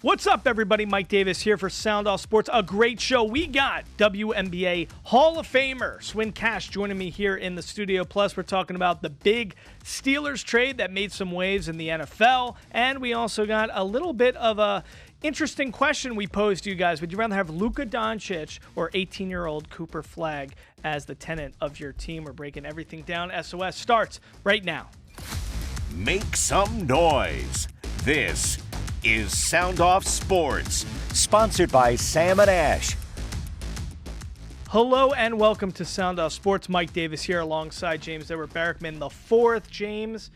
What's up, everybody? Mike Davis here for Sound Off Sports. A great show. We got WNBA Hall of Famer Swin Cash joining me here in the studio. Plus, we're talking about the big Steelers trade that made some waves in the NFL. And we also got a little bit of a interesting question we posed to you guys. Would you rather have Luka Doncic or 18-year-old Cooper Flagg as the tenant of your team? We're breaking everything down. SOS starts right now. Make some noise. This is Sound Off Sports, sponsored by Sam & Ash. Hello and welcome to Sound Off Sports. Mike Davis here alongside James Edward Barrickman the fourth. James,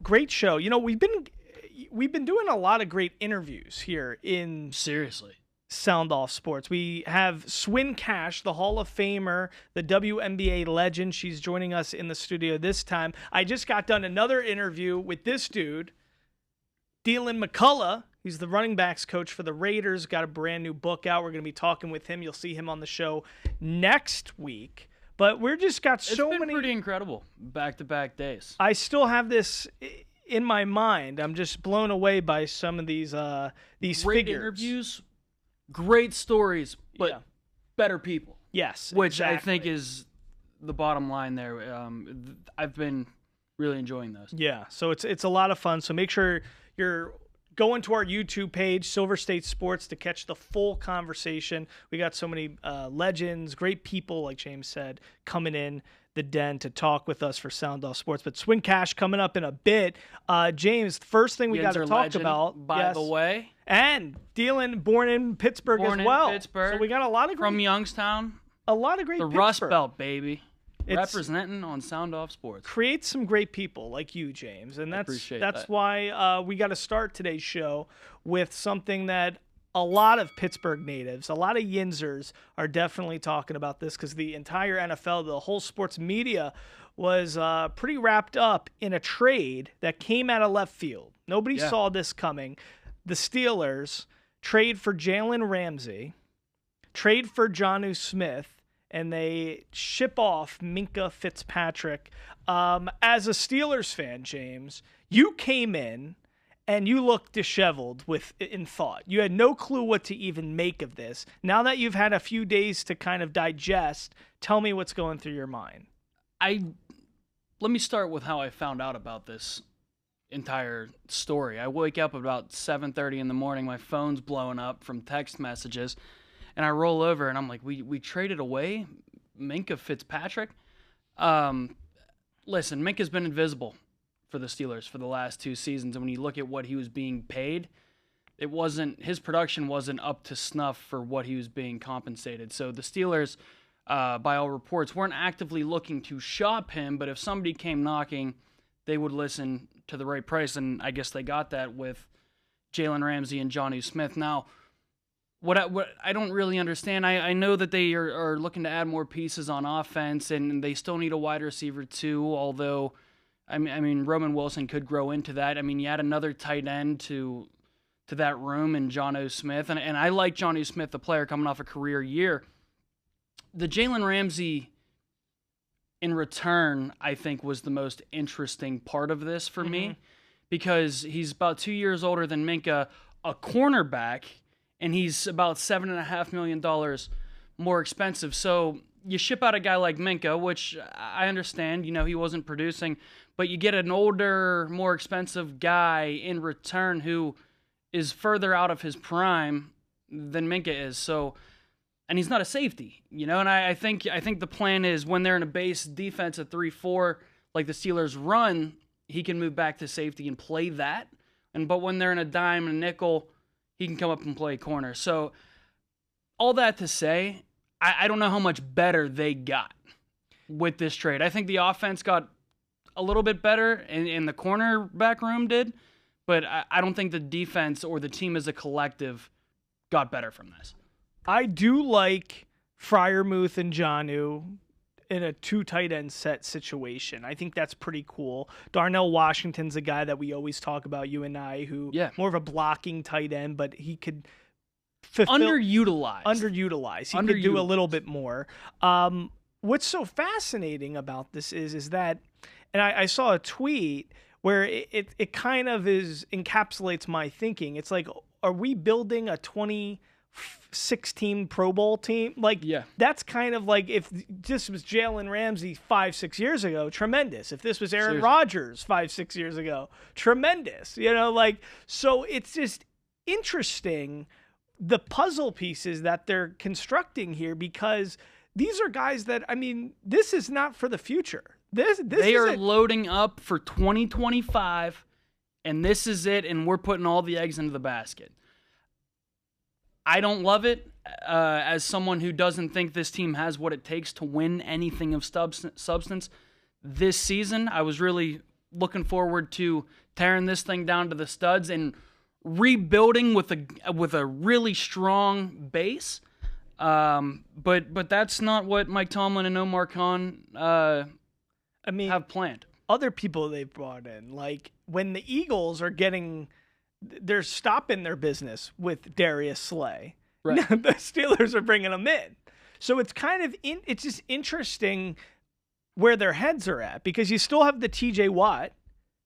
great show. You know, we've been doing a lot of great interviews here in Sound Off Sports. We have Swin Cash, the Hall of Famer, the WNBA legend. She's joining us in the studio this time. I just got done another interview with this dude, Dylan McCullough. He's the running backs coach for the Raiders. Got a brand new book out. We're going to be talking with him. You'll see him on the show next week. But we're just got so many. It's been pretty incredible back-to-back days. I still have this in my mind. I'm just blown away by some of these great figures. Interviews, great stories, but better people. Yes, which exactly. I think is the bottom line there. I've been really enjoying those. Yeah, so it's a lot of fun. So make sure you're going to our YouTube page, Silver State Sports, to catch the full conversation. We got so many legends, great people, like James said, coming in the den to talk with us for Sound Off Sports. But Swin Cash coming up in a bit. James, the first thing we got to talk about, by the way, and Dylan, born in Pittsburgh as well. Pittsburgh, so we got a lot of from Youngstown, a lot of great. The Pittsburgh. Rust Belt, baby. Representing on Sound Off Sports. Create some great people like you, James. And that's why we got to start today's show with something that a lot of Pittsburgh natives, a lot of Yinzers are definitely talking about this, because the entire NFL, the whole sports media was pretty wrapped up in a trade that came out of left field. Nobody saw this coming. The Steelers trade for Jalen Ramsey, trade for Jonnu Smith, and they ship off Minkah Fitzpatrick. As a Steelers fan, James, you came in and you looked disheveled in thought. You had no clue what to even make of this. Now that you've had a few days to kind of digest, tell me what's going through your mind. Let me start with how I found out about this entire story. I wake up about 7:30 in the morning. My phone's blowing up from text messages. And I roll over, and I'm like, we traded away Minkah Fitzpatrick? Listen, Minkah's been invisible for the Steelers for the last 2 seasons. And when you look at what he was being paid, his production wasn't up to snuff for what he was being compensated. So the Steelers, by all reports, weren't actively looking to shop him. But if somebody came knocking, they would listen to the right price. And I guess they got that with Jalen Ramsey and Jonnu Smith. Now, What I don't really understand, I know that they are looking to add more pieces on offense, and they still need a wide receiver too, although, I mean Roman Wilson could grow into that. I mean, you add another tight end to that room in Jonnu Smith, and I like Jonnu Smith, the player coming off a career year. The Jalen Ramsey in return, I think, was the most interesting part of this for me, because he's about 2 years older than Minkah, a cornerback, and he's about $7.5 million more expensive. So you ship out a guy like Minkah, which I understand, he wasn't producing, but you get an older, more expensive guy in return who is further out of his prime than Minkah is. So, and he's not a safety, and I think the plan is when they're in a base defense at 3-4, like the Steelers run, he can move back to safety and play that. But when they're in a dime and a nickel, he can come up and play corner. So all that to say, I don't know how much better they got with this trade. I think the offense got a little bit better, and the cornerback room did, but I don't think the defense or the team as a collective got better from this. I do like Freiermuth and Jonnu in a 2 tight end set situation. I think that's pretty cool. Darnell Washington's a guy that we always talk about, you and I, who more of a blocking tight end, but he could underutilized. He could do a little bit more. What's so fascinating about this is that, and I saw a tweet where it kind of encapsulates my thinking. It's like, are we building a 2016 Pro Bowl team? Like, that's kind of like, if this was Jalen Ramsey 5-6 years ago, tremendous. If this was Aaron Rodgers 5-6 years ago, tremendous. So it's just interesting, the puzzle pieces that they're constructing here, because these are guys that, this is not for the future. They are loading up for 2025, and this is it, and we're putting all the eggs into the basket. I don't love it as someone who doesn't think this team has what it takes to win anything of substance this season. I was really looking forward to tearing this thing down to the studs and rebuilding with a really strong base. But that's not what Mike Tomlin and Omar Khan have planned. Other people they've brought in, like when the Eagles they're stopping their business with Darius Slay. Right. The Steelers are bringing them in. So it's kind of it's just interesting where their heads are at, because you still have the TJ Watt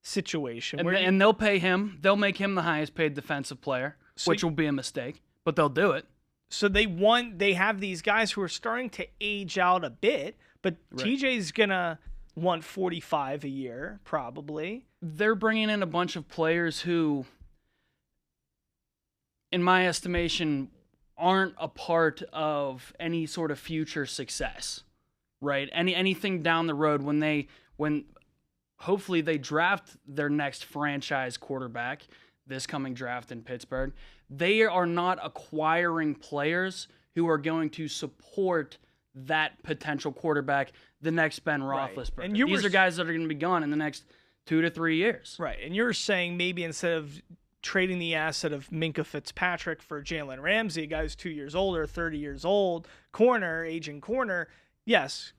situation. And they'll pay him. They'll make him the highest paid defensive player, which will be a mistake, but they'll do it. So they have these guys who are starting to age out a bit, but TJ's going to want 45 a year, probably. They're bringing in a bunch of players who, in my estimation, aren't a part of any sort of future success, right? Anything down the road when hopefully they draft their next franchise quarterback this coming draft in Pittsburgh, they are not acquiring players who are going to support that potential quarterback, the next Ben Roethlisberger. Right. And these are guys that are going to be gone in the next 2 to 3 years. Right. And you're saying maybe instead of trading the asset of Minkah Fitzpatrick for Jalen Ramsey, a guy who's 2 years older, 30 years old, aging corner, yes,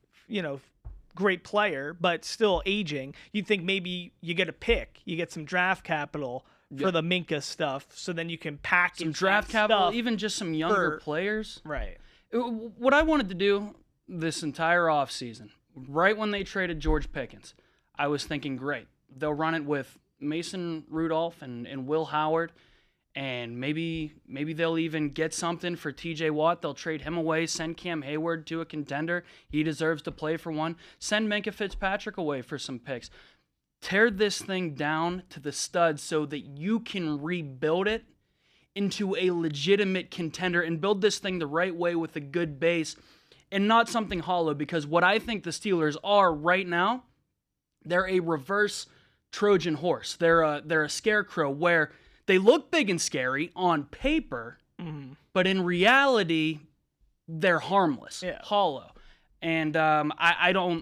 great player, but still aging. You think maybe you get a pick, you get some draft capital for the Minkah stuff, so then you can pack some draft capital, even just some younger players. Right. What I wanted to do this entire offseason, right when they traded George Pickens, I was thinking, great, they'll run it with Mason Rudolph and Will Howard, and maybe they'll even get something for TJ Watt. They'll trade him away, send Cam Hayward to a contender. He deserves to play for one. Send Minkah Fitzpatrick away for some picks. Tear this thing down to the studs so that you can rebuild it into a legitimate contender and build this thing the right way with a good base and not something hollow, because what I think the Steelers are right now, they're a reverse Trojan horse. They're a scarecrow where they look big and scary on paper, but in reality, they're harmless, hollow. And I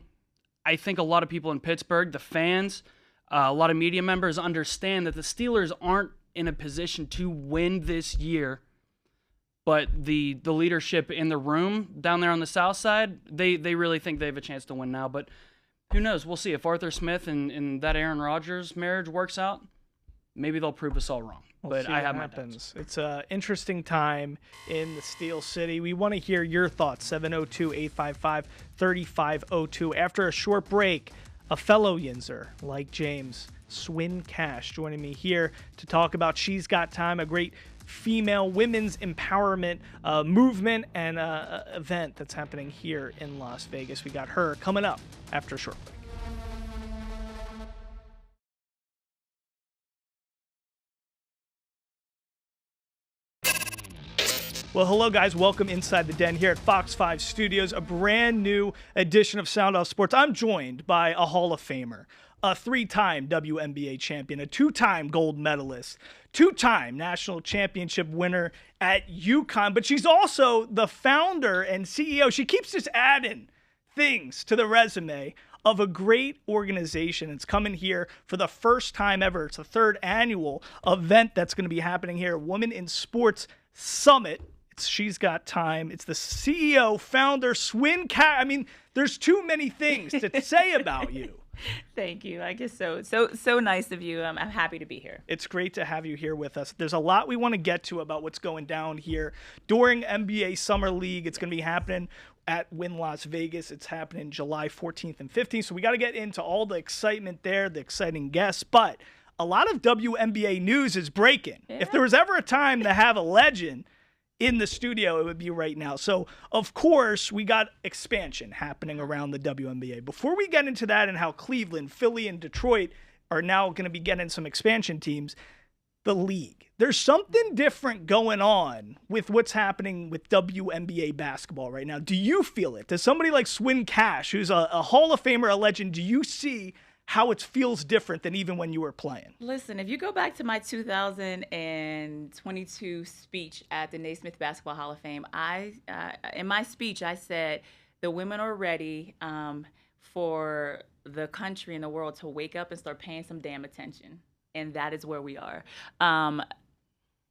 think a lot of people in Pittsburgh, the fans, a lot of media members understand that the Steelers aren't in a position to win this year, but the leadership in the room down there on the south side, they really think they have a chance to win now. But who knows? We'll see. If Arthur Smith and that Aaron Rodgers marriage works out, maybe they'll prove us all wrong. But I have my doubts. It's an interesting time in the Steel City. We want to hear your thoughts. 702-855-3502. After a short break, a fellow Yinzer like James, Swin Cash, joining me here to talk about She's Got Time, a great female women's empowerment movement and event that's happening here in Las Vegas. We got her coming up after a short break. Well, hello, guys. Welcome inside the den here at Fox 5 Studios, a brand new edition of Sound Off Sports. I'm joined by a Hall of Famer, a 3-time WNBA champion, a 2-time gold medalist, 2-time national championship winner at UConn, but she's also the founder and CEO. She keeps just adding things to the resume of a great organization. It's coming here for the first time ever. It's the 3rd annual event that's going to be happening here, Women in Sports Summit. She's Got Time. It's the CEO, founder, Swin Cash. I mean, there's too many things to say about you. Thank you. I guess so nice of you. I'm happy to be here. It's great to have you here with us. There's a lot we want to get to about what's going down here during NBA Summer League. It's going to be happening at Wynn Las Vegas. It's happening July 14th and 15th. So we got to get into all the excitement there, the exciting guests. But a lot of WNBA news is breaking. Yeah. If there was ever a time to have a legend in the studio, it would be right now. So, of course, we got expansion happening around the WNBA. Before we get into that and how Cleveland, Philly, and Detroit are now going to be getting some expansion teams, the league. There's something different going on with what's happening with WNBA basketball right now. Do you feel it? Does somebody like Swin Cash, who's a Hall of Famer, a legend, do you see how it feels different than even when you were playing? Listen, if you go back to my 2022 speech at the Naismith Basketball Hall of Fame, in my speech, I said the women are ready for the country and the world to wake up and start paying some damn attention. And that is where we are.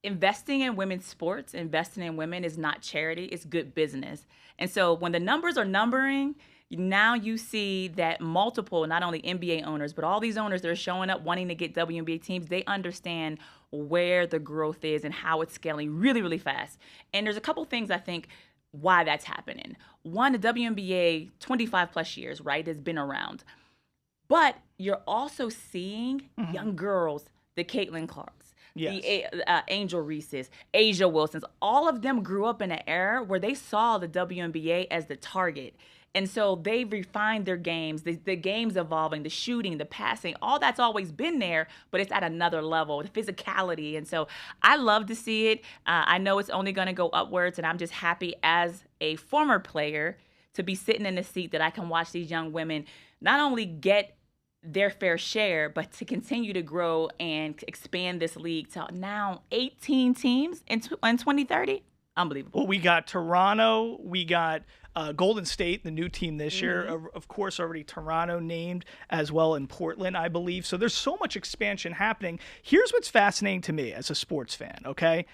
Investing in women's sports, investing in women is not charity, it's good business. And so when the numbers are numbering, now you see that multiple, not only NBA owners, but all these owners that are showing up wanting to get WNBA teams, they understand where the growth is and how it's scaling really, really fast. And there's a couple things I think why that's happening. One, the WNBA, 25 plus years, right, has been around. But you're also seeing young girls, the Caitlin Clarks, yes, the Angel Reese's, Asia Wilsons, all of them grew up in an era where they saw the WNBA as the target. And so they refined their games, the game's evolving, the shooting, the passing, all that's always been there, but it's at another level, the physicality. And so I love to see it. I know it's only going to go upwards, and I'm just happy as a former player to be sitting in the seat that I can watch these young women not only get their fair share, but to continue to grow and expand this league to now 18 teams in 2030. Unbelievable. Well, we got Toronto, we got Golden State, the new team this year. Of course, already Toronto named as well in Portland, I believe. So there's so much expansion happening. Here's what's fascinating to me as a sports fan, okay?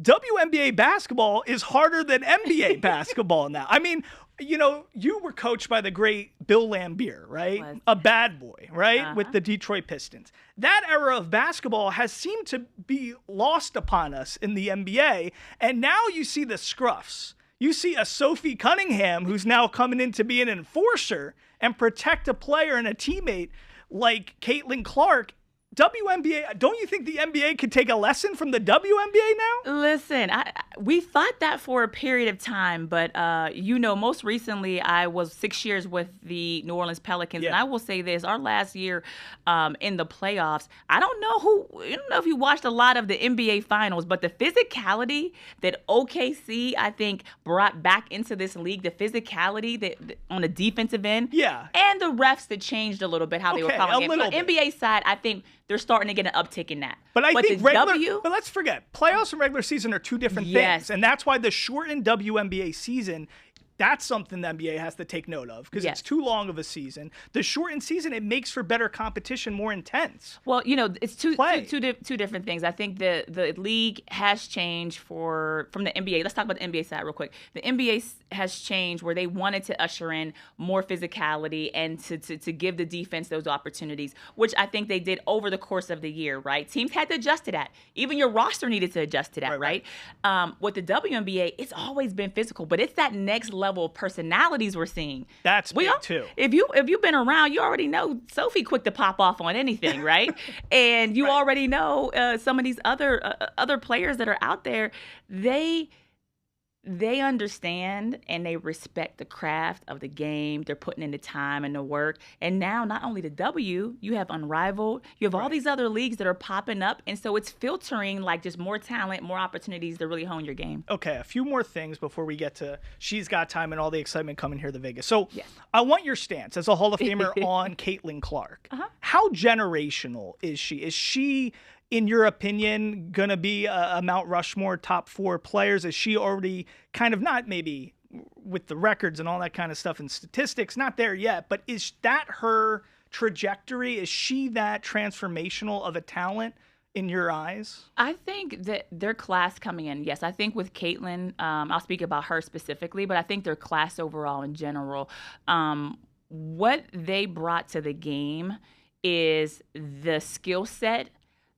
WNBA basketball is harder than NBA basketball now. I mean, you know, you were coached by the great Bill Laimbeer, right? A bad boy, right? With the Detroit Pistons. That era of basketball has seemed to be lost upon us in the NBA. And now you see the scruffs. You see a Sophie Cunningham who's now coming in to be an enforcer and protect a player and a teammate like Caitlin Clark. WNBA, don't you think the NBA could take a lesson from the WNBA now? Listen, we thought that for a period of time, but most recently I was 6 years with the New Orleans Pelicans, and I will say this: our last year in the playoffs, I don't know if you watched a lot of the NBA Finals, but the physicality that OKC I think brought back into this league, the physicality that on the defensive end, and the refs that changed a little bit how they were calling it. But NBA side, I think they're starting to get an uptick in that. But I think but let's forget, playoffs and regular season are two different things. And that's why the shortened WNBA season, that's something the NBA has to take note of because it's too long of a season. The shortened season, it makes for better competition, more intense. Well, it's two different things. I think the league has changed from the NBA. Let's talk about the NBA side real quick. The NBA has changed where they wanted to usher in more physicality and to give the defense those opportunities, which I think they did over the course of the year, right? Teams had to adjust to that. Even your roster needed to adjust to that, right? With the WNBA, it's always been physical, but it's that next level of personalities we're seeing. That's big too. If you've been around, you already know Sophie quick to pop off on anything, right? And you already know some of these other players that are out there. They understand and they respect the craft of the game. They're putting in the time and the work. And now not only the W, you have Unrivaled. You have all these other leagues that are popping up. And so it's filtering like just more talent, more opportunities to really hone your game. Okay, a few more things before we get to She's Got Time and all the excitement coming here to Vegas. So I want your stance as a Hall of Famer on Caitlin Clark. How generational is she? Is she, in your opinion, going to be a Mount Rushmore top 4 players? Is she already kind of, not maybe with the records and all that kind of stuff and statistics, not there yet, but is that her trajectory? Is she that transformational of a talent in your eyes? I think that their class coming in, yes. I think with Caitlin, I'll speak about her specifically, but I think their class overall in general, what they brought to the game is the skill set,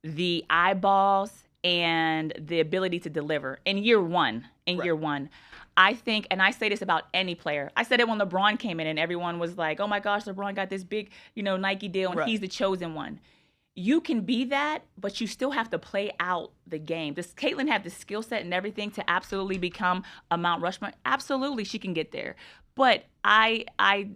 the eyeballs, and the ability to deliver in year one. Year one. I think, and I say this about any player. I said it when LeBron came in and everyone was like, oh my gosh, LeBron got this big, Nike deal and he's the chosen one. You can be that, but you still have to play out the game. Does Caitlin have the skill set and everything to absolutely become a Mount Rushmore? Absolutely, she can get there. But I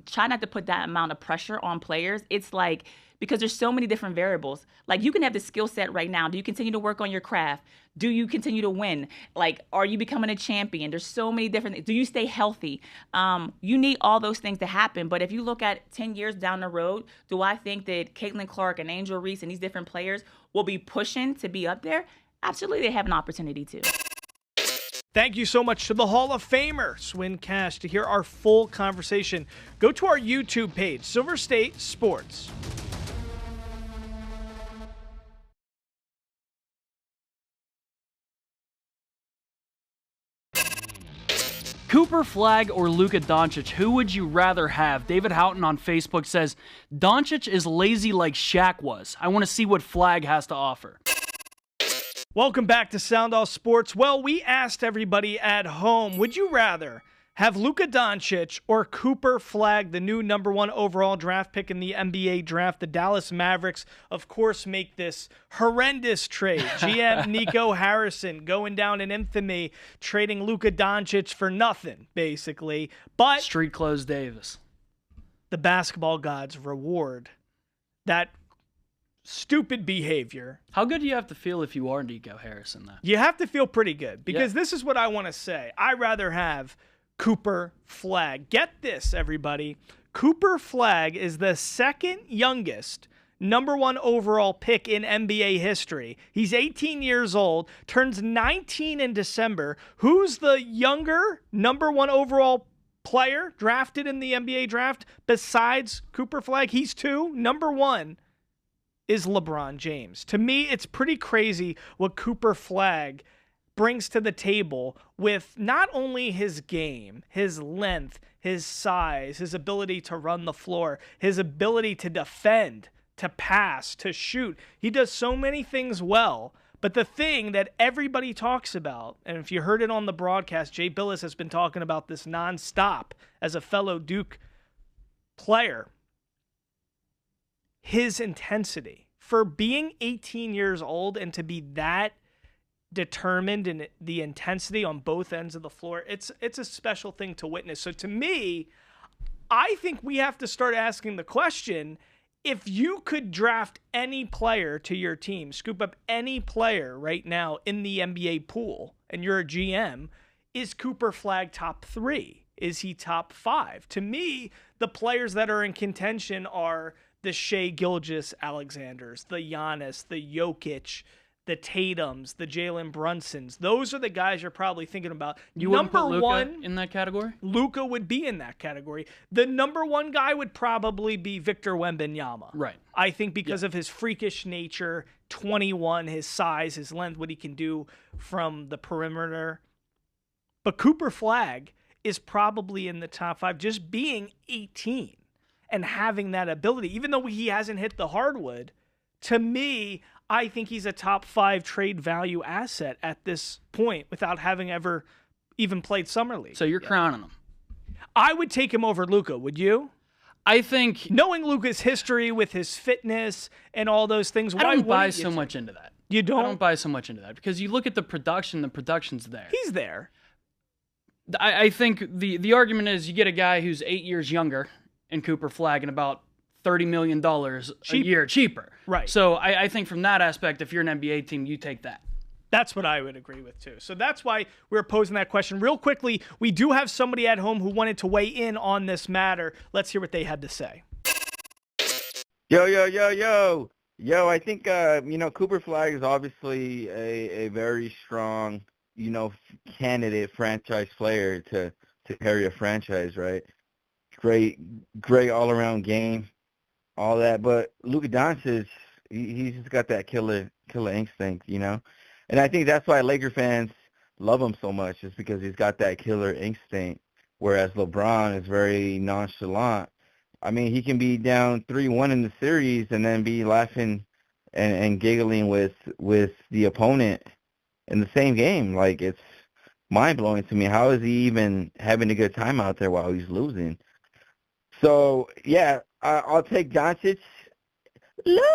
try not to put that amount of pressure on players. It's like, because there's so many different variables. Like, you can have the skill set right now. Do you continue to work on your craft? Do you continue to win? Like, are you becoming a champion? There's so many different things. Do you stay healthy? You need all those things to happen. But if you look at 10 years down the road, do I think that Caitlin Clark and Angel Reese and these different players will be pushing to be up there? Absolutely, they have an opportunity to. Thank you so much to the Hall of Famer, Swin Cash. To hear our full conversation, go to our YouTube page, Silver State Sports. Cooper Flagg or Luka Doncic, who would you rather have? David Houghton on Facebook says, Doncic is lazy like Shaq was. I want to see what Flagg has to offer. Welcome back to Sound Off Sports. Well, we asked everybody at home, would you rather have Luka Doncic or Cooper Flagg, the new #1 overall draft pick in the NBA draft? The Dallas Mavericks, of course, make this horrendous trade. GM Nico Harrison going down in infamy, trading Luka Doncic for nothing, basically. But Street Clothes Davis. The basketball gods reward that stupid behavior. How good do you have to feel if you are Nico Harrison, though? You have to feel pretty good, because this is what I want to say. I'd rather have Cooper Flagg. Get this, everybody. Cooper Flagg is the second youngest #1 overall pick in NBA history. He's 18 years old, turns 19 in December. Who's the younger #1 overall player drafted in the NBA draft besides Cooper Flagg? He's 2. #1 is LeBron James. To me, it's pretty crazy what Cooper Flagg brings to the table with not only his game, his length, his size, his ability to run the floor, his ability to defend, to pass, to shoot. He does so many things well. But the thing that everybody talks about, and if you heard it on the broadcast, Jay Billis has been talking about this nonstop as a fellow Duke player, his intensity. For being 18 years old and to be that determined in the intensity on both ends of the floor, it's a special thing to witness. So to me, I think we have to start asking the question, if you could draft any player to your team, scoop up any player right now in the NBA pool, and you're a GM, is Cooper Flagg top 3? Is he top 5? To me, the players that are in contention are the Shai Gilgeous-Alexanders, the Giannis, the Jokic, the Tatums, the Jalen Brunsons. Those are the guys you're probably thinking about. You wouldn't put Luka in that category? Luka would be in that category. The #1 guy would probably be Victor Wembanyama. Right. I think because of his freakish nature, 21, his size, his length, what he can do from the perimeter. But Cooper Flagg is probably in the top 5, just being 18 and having that ability. Even though he hasn't hit the hardwood, to me, I think he's a top 5 trade value asset at this point without having ever even played Summer League. So you're crowning him. I would take him over Luka, would you? I think, knowing Luka's history with his fitness and all those things, I don't buy so much into that. You don't? I don't buy so much into that because you look at the production's there. He's there. I think the argument is you get a guy who's 8 years younger in Cooper Flagg and about $30 million a year cheaper. Right. So I think from that aspect, if you're an NBA team, you take that. That's what I would agree with, too. So that's why we're posing that question. Real quickly, we do have somebody at home who wanted to weigh in on this matter. Let's hear what they had to say. Yo, I think, Cooper Flagg is obviously a very strong, candidate franchise player to carry a franchise, right? Great all-around game, all that. But Luka Doncic, he's just got that killer instinct, And I think that's why Laker fans love him so much, just because he's got that killer instinct, whereas LeBron is very nonchalant I mean, he can be down 3-1 in the series and then be laughing and giggling with the opponent in the same game. Like, it's mind-blowing to me. How is he even having a good time out there while he's losing? So, yeah, I'll take Doncic. Luka!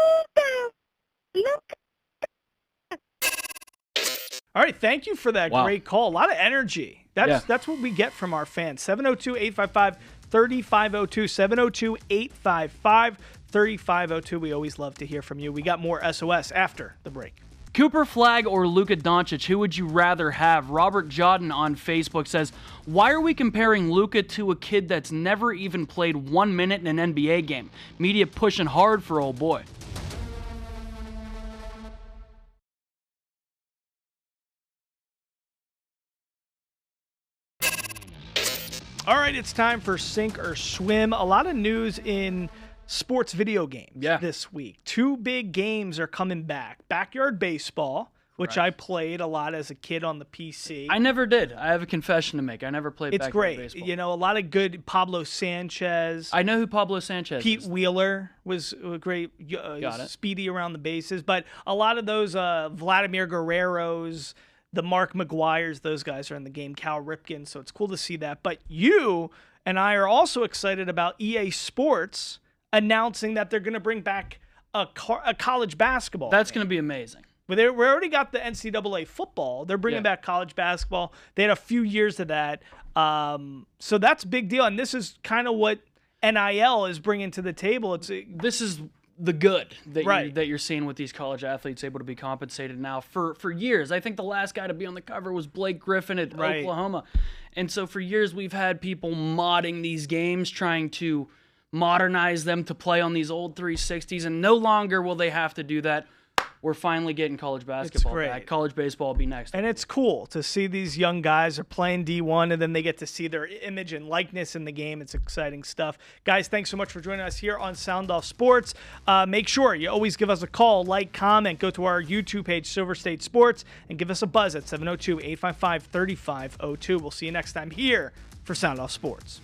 All right, thank you for that great call. A lot of energy. That's what we get from our fans. 702-855-3502, 702-855-3502. We always love to hear from you. We got more SOS after the break. Cooper Flagg or Luka Doncic, who would you rather have? Robert Jodin on Facebook says, why are we comparing Luka to a kid that's never even played 1 minute in an NBA game? Media pushing hard for old boy. All right, it's time for Sink or Swim. A lot of news in sports video games this week. 2 big games are coming back. Backyard baseball, which I played a lot as a kid on the PC. I never did. I have a confession to make. I never played backyard baseball. It's great. You know, a lot of good Pablo Sanchez. I know who Pablo Sanchez Pete is. Wheeler was great, speedy around the bases. But a lot of those Vladimir Guerreros, the Mark McGuires, those guys are in the game, Cal Ripken, so it's cool to see that. But you and I are also excited about EA Sports announcing that they're going to bring back a college basketball. That's going to be amazing. But we already got the NCAA football. They're bringing back college basketball. They had a few years of that. So that's a big deal. And this is kind of what NIL is bringing to the table. This is the good that you're seeing with these college athletes able to be compensated now. For years, I think the last guy to be on the cover was Blake Griffin at Oklahoma. And so for years, we've had people modding these games, trying to modernize them to play on these old 360s, and no longer will they have to do that. We're finally getting college basketball back. College baseball will be next. And it's cool to see these young guys are playing D1, and then they get to see their image and likeness in the game. It's exciting stuff. Guys, thanks so much for joining us here on Sound Off Sports. Make sure you always give us a call, like, comment, go to our YouTube page, Silver State Sports, and give us a buzz at 702-855-3502. We'll see you next time here for Sound Off Sports.